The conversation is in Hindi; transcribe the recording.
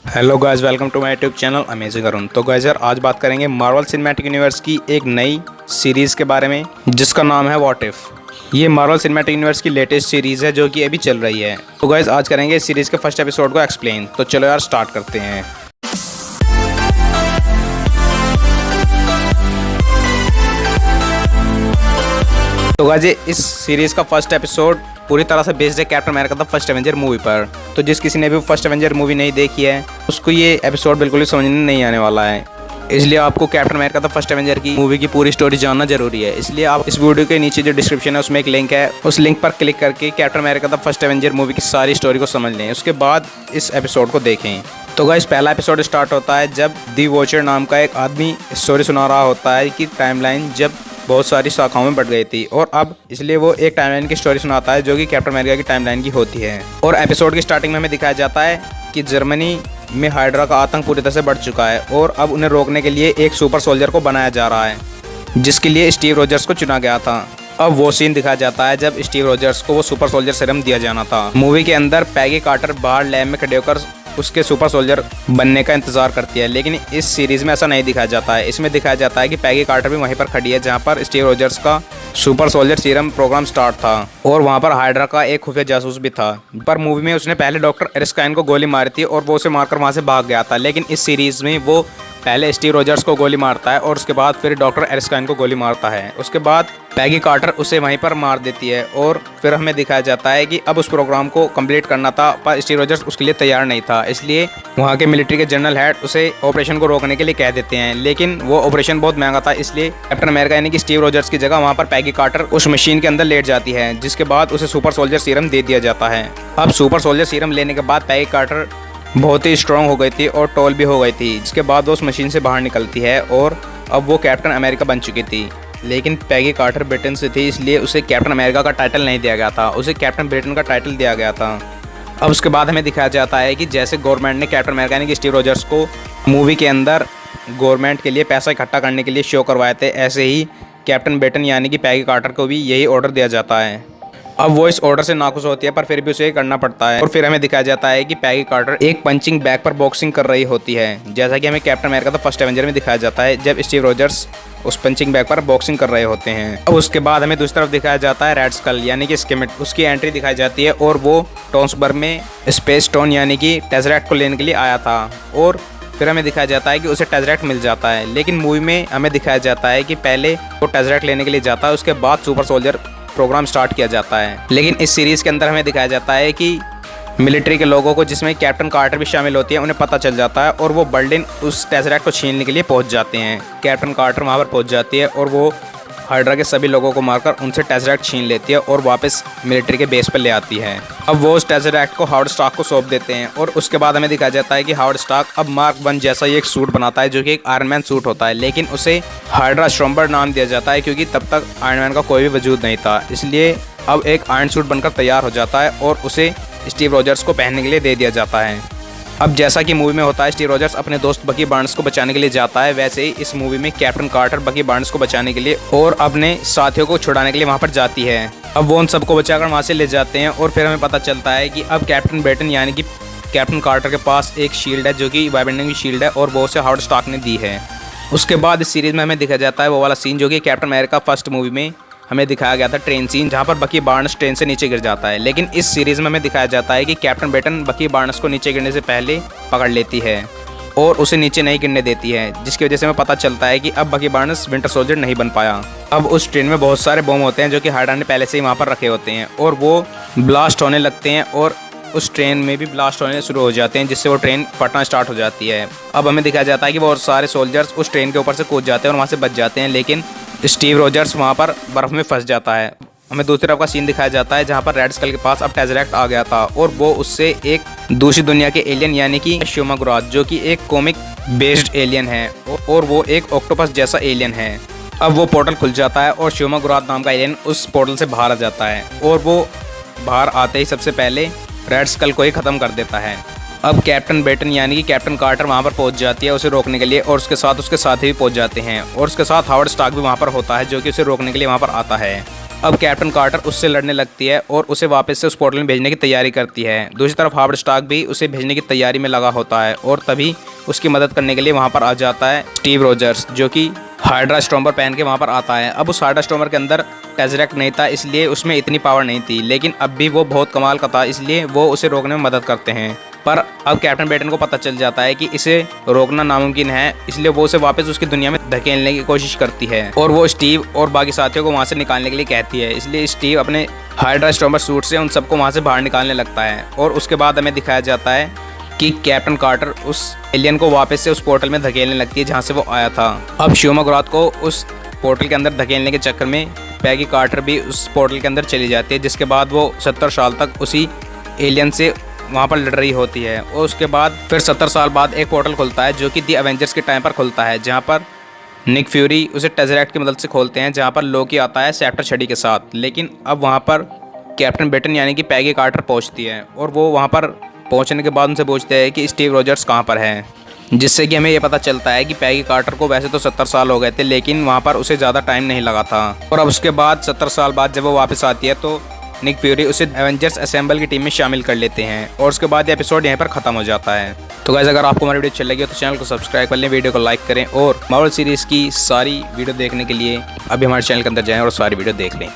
Hello guys, welcome to my YouTube channel amazing Arun. तो गाइस यार, आज बात करेंगे मार्वल सिनेमैटिक यूनिवर्स की एक नई सीरीज़ के बारे में जिसका नाम है व्हाट इफ़। ये मार्वल सिनेमैटिक यूनिवर्स की लेटेस्ट सीरीज़ है जो कि अभी चल रही है। तो गाइस आज करेंगे इस सीरीज़ के फर्स्ट एपिसोड को एक्सप्लेन। तो चलो यार स्टार्ट करते हैं। तो गाइस इस सीरीज़ का फर्स्ट एपिसोड पूरी तरह से बेस्ड है captain America the first Avenger movie पर। तो जिस किसी ने भी फर्स्ट एवेंजर मूवी नहीं देखी है उसको ये एपिसोड बिल्कुल भी समझने नहीं आने वाला है, इसलिए आपको captain America the first Avenger की मूवी की पूरी स्टोरी जानना जरूरी है। इसलिए आप इस वीडियो के नीचे जो डिस्क्रिप्शन है उसमें एक लिंक है, उस लिंक पर क्लिक करके captain America the first Avenger movie की सारी स्टोरी को समझ लें, उसके बाद इस एपिसोड को देखें। तो गाइस पहला एपिसोड स्टार्ट होता है जब दी वॉचर नाम का एक आदमी स्टोरी सुना रहा होता है कि टाइमलाइन जब बहुत सारी शाखाओं में बढ़ गई थी और अब इसलिए वो एक टाइमलाइन की स्टोरी सुनाता है जो कि कैप्टन अमेरिका की टाइमलाइन की होती है। और एपिसोड की स्टार्टिंग में हमें दिखाया जाता है कि जर्मनी में हाइड्रा का आतंक पूरी तरह से बढ़ चुका है और अब उन्हें रोकने के लिए एक सुपर सोल्जर को बनाया जा रहा है जिसके लिए स्टीव रॉजर्स को चुना गया था। अब वो सीन दिखाया जाता है जब स्टीव रॉजर्स को वो सुपर सोल्जर सीरम दिया जाना था। मूवी के अंदर पैगी कार्टर बाहर लैब में खड़े होकर उसके सुपर सोल्जर बनने का इंतजार करती है, लेकिन इस सीरीज में ऐसा नहीं दिखाया जाता है। इसमें दिखाया जाता है कि पैगी कार्टर भी वहीं पर खड़ी है जहां पर स्टीव रॉजर्स का super soldier serum program start था और वहां पर हाइड्रा का एक खुफिया जासूस भी था। पर मूवी में उसने पहले डॉक्टर एरिस्काइन को गोली मारी थी और वो उसे मारकर वहां से भाग गया था, लेकिन इस सीरीज में वो पहले स्टीव रॉजर्स को गोली मारता है और उसके बाद फिर डॉक्टर एरिस्काइन को गोली मारता है। उसके बाद पैगी कार्टर उसे वहीं पर मार देती है और फिर हमें दिखाया जाता है कि अब उस प्रोग्राम को कंप्लीट करना था पर स्टीव रॉजर्स उसके लिए तैयार नहीं था, इसलिए वहाँ के मिलिट्री के जनरल हेड उसे ऑपरेशन को रोकने के लिए कह देते हैं, लेकिन वो ऑपरेशन बहुत महंगा था, इसलिए कैप्टन अमेरिका यानी कि स्टीव रॉजर्स की जगह वहाँ पर पैगी कार्टर उस मशीन के अंदर लेट जाती है, जिसके बाद उसे सुपर सोल्जर सीरम दे दिया जाता है। अब सुपर सोल्जर सीरम लेने के बाद पैगी कार्टर बहुत ही स्ट्रॉन्ग हो गई थी और टॉल भी हो गई थी, जिसके बाद वो उस मशीन से बाहर निकलती है और अब वो कैप्टन अमेरिका बन चुकी थी। लेकिन पैगी कार्टर ब्रिटेन से थी, इसलिए उसे कैप्टन अमेरिका का टाइटल नहीं दिया गया था, उसे कैप्टन ब्रिटेन का टाइटल दिया गया था। अब उसके बाद हमें दिखाया जाता है कि जैसे गवर्नमेंट ने कैप्टन अमेरिका यानी कि स्टीव रॉजर्स को मूवी के अंदर गवर्नमेंट के लिए पैसा इकट्ठा करने के लिए शो करवाए थे, ऐसे ही कैप्टन ब्रिटेन यानी कि पैगी कार्टर को भी यही ऑर्डर दिया जाता है। अब वो इस ऑर्डर से नाखुश होती है पर फिर भी उसे करना पड़ता है और फिर हमें दिखाया जाता है कि पैगी कार्टर एक पंचिंग बैग पर बॉक्सिंग कर रही होती है, जैसा कि हमें captain America the first Avenger में दिखाया जाता है जब स्टीव रॉजर्स उस पंचिंग बैग पर बॉक्सिंग कर रहे होते हैं। अब उसके बाद हमें दूसरी तरफ दिखाया जाता है रेड स्कल यानी कि स्किमिट, उसकी एंट्री दिखाई जाती है और वो टॉन्सबर्ग में स्पेस स्टोन यानी कि टेज़रेक्ट को लेने के लिए आया था और फिर हमें दिखाया जाता है कि उसे टेज़रेक्ट मिल जाता है। लेकिन मूवी में हमें दिखाया जाता है कि पहले वो टेज़रेक्ट लेने के लिए जाता है, उसके बाद सुपर सोल्जर प्रोग्राम स्टार्ट किया जाता है। लेकिन इस सीरीज़ के अंदर हमें दिखाया जाता है कि मिलिट्री के लोगों को, जिसमें कैप्टन कार्टर भी शामिल होती है, उन्हें पता चल जाता है और वो बर्लिन उस टेज़रेक्ट को छीनने के लिए पहुंच जाते हैं। कैप्टन कार्टर वहां पर पहुंच जाती है और वो हाइड्रा के सभी लोगों को मारकर उनसे टेज़रेक्ट छीन लेती है और वापस मिलिट्री के बेस पर ले आती है। अब वो उस टेज़रेक्ट को हावर्ड स्टार्क को सौंप देते हैं और उसके बाद हमें दिखाया जाता है कि हावर्ड स्टार्क अब मार्क 1 जैसा ही एक सूट बनाता है जो कि एक आयरन मैन सूट होता है, लेकिन उसे हाइड्रा स्ट्रॉम्बर नाम दिया जाता है क्योंकि तब तक आयरन मैन का कोई भी वजूद नहीं था, इसलिए अब एक आयरन सूट बनकर तैयार हो जाता है और उसे स्टीव रॉजर्स को पहनने के लिए दे दिया जाता है। अब जैसा कि मूवी में होता है स्टीव रॉजर्स अपने दोस्त बकी बार्न्स को बचाने के लिए जाता है, वैसे ही इस मूवी में कैप्टन कार्टर बकी बार्न्स को बचाने के लिए और अपने साथियों को छुड़ाने के लिए वहां पर जाती है। अब वो उन सबको बचाकर वहां से ले जाते हैं और फिर हमें पता चलता है कि अब कैप्टन ब्रिटेन यानी कि कैप्टन कार्टर के पास एक शील्ड है जो कि वाइब्रेंडिंग की शील्ड है और वो उसे हावर्ड स्टार्क ने दी है। उसके बाद इस सीरीज़ में हमें दिखाया जाता है वो वाला सीन जो कि कैप्टन अमेरिका फर्स्ट मूवी में हमें दिखाया गया था, ट्रेन सीन जहां पर बकी बार्न्स ट्रेन से नीचे गिर जाता है। लेकिन इस सीरीज़ में हमें दिखाया जाता है कि कैप्टन ब्रिटेन बकी बार्न्स को नीचे गिरने से पहले पकड़ लेती है और उसे नीचे नहीं गिरने देती है, जिसकी वजह से हमें पता चलता है कि अब बकी बार्न्स विंटर सोल्जर नहीं बन पाया। अब उस ट्रेन में बहुत सारे बम होते हैं जो कि हाइड्रा ने पहले से ही वहाँ पर रखे होते हैं और वो ब्लास्ट होने लगते हैं और उस ट्रेन में भी ब्लास्ट होने शुरू हो जाते हैं, जिससे वो ट्रेन फटना स्टार्ट हो जाती है। अब हमें दिखाया जाता है कि वो सारे सोल्जर्स उस ट्रेन के ऊपर से कूद जाते हैं और वहाँ से बच जाते हैं, लेकिन स्टीव रॉजर्स वहाँ पर बर्फ़ में फंस जाता है। हमें दूसरी तरफ का सीन दिखाया जाता है जहाँ पर रेड स्कल के पास अब टेज़रेक्ट आ गया था और वो उससे एक दूसरी दुनिया के एलियन यानी कि श्योमागुरात जो कि एक कॉमिक बेस्ड एलियन है और वो एक ऑक्टोपस जैसा एलियन है। अब वो पोर्टल खुल जाता है और श्योमागुरात नाम का एलियन उस पोर्टल से बाहर आ जाता है और वो बाहर आते ही सबसे पहले रेड स्कल को ही ख़त्म कर देता है। अब कैप्टन ब्रिटेन यानी कि कैप्टन कार्टर वहाँ पर पहुँच जाती है उसे रोकने के लिए और उसके साथ भी पहुँच जाते हैं और उसके साथ हावर्ड स्टार्क भी वहाँ पर होता है जो कि उसे रोकने के लिए वहाँ पर आता है। अब कैप्टन कार्टर उससे लड़ने लगती है और उसे वापस से उस पोर्टल में भेजने की तैयारी करती है। दूसरी तरफ हावर्ड स्टार्क भी उसे भेजने की तैयारी में लगा होता है और तभी उसकी मदद करने के लिए वहाँ पर आ जाता है स्टीव रोजर्स, जो कि हाइड्रा स्टॉर्मर पहन के वहाँ पर आता है। अब उस हाइड्रा स्टॉर्मर के अंदर टेज़रेक्ट नहीं था, इसलिए उसमें इतनी पावर नहीं थी, लेकिन अब भी वो बहुत कमाल का था, इसलिए वो उसे रोकने में मदद करते हैं। पर अब कैप्टन ब्रिटेन को पता चल जाता है कि इसे रोकना नामुमकिन है, इसलिए वो उसे वापस उसकी दुनिया में धकेलने की कोशिश करती है और वो स्टीव और बाकी साथियों को वहाँ से निकालने के लिए कहती है। इसलिए स्टीव अपने हाइड्रा स्टॉर्मर सूट से उन सबको वहाँ से बाहर निकालने लगता है और उसके बाद हमें दिखाया जाता है कि कैप्टन कार्टर उस एलियन को वापस से उस पोर्टल में धकेलने लगती है जहाँ से वो आया था। अब श्योमगोराथ को उस पोर्टल के अंदर धकेलने के चक्कर में पैगी कार्टर भी उस पोर्टल के अंदर चली जाती है, जिसके बाद वो 70 साल तक उसी एलियन से वहाँ पर लड़ रही होती है। और उसके बाद फिर 70 साल बाद एक पोर्टल खुलता है जो कि दी एवेंजर्स के टाइम पर खुलता है, जहाँ पर निक फ्यूरी उसे टेज़रेक्ट की मदद से खोलते हैं, जहाँ पर लोकी आता है सेप्टर छड़ी के साथ। लेकिन अब वहाँ पर कैप्टन ब्रिटेन यानी कि पैगी कार्टर पहुँचती है और वो वहाँ पर पहुँचने के बाद उनसे पूछते हैं कि स्टीव रोजर्स कहाँ पर है, जिससे कि हमें ये पता चलता है कि पैगी कार्टर को वैसे तो 70 साल हो गए थे, लेकिन वहाँ पर उसे ज़्यादा टाइम नहीं लगा था। और अब उसके बाद 70 साल बाद जब वो वापस आती है तो निक फ्यूरी उसे एवेंजर्स असेंबल की टीम में शामिल कर लेते हैं और उसके बाद ये एपिसोड यहीं पर ख़त्म हो जाता है। तो गाइस, अगर आपको हमारी वीडियो अच्छी लगी हो तो चैनल को सब्सक्राइब कर लें, वीडियो को लाइक करें और मार्वल सीरीज़ की सारी वीडियो देखने के लिए अभी हमारे चैनल के अंदर जाएँ और सारी वीडियो देख लें।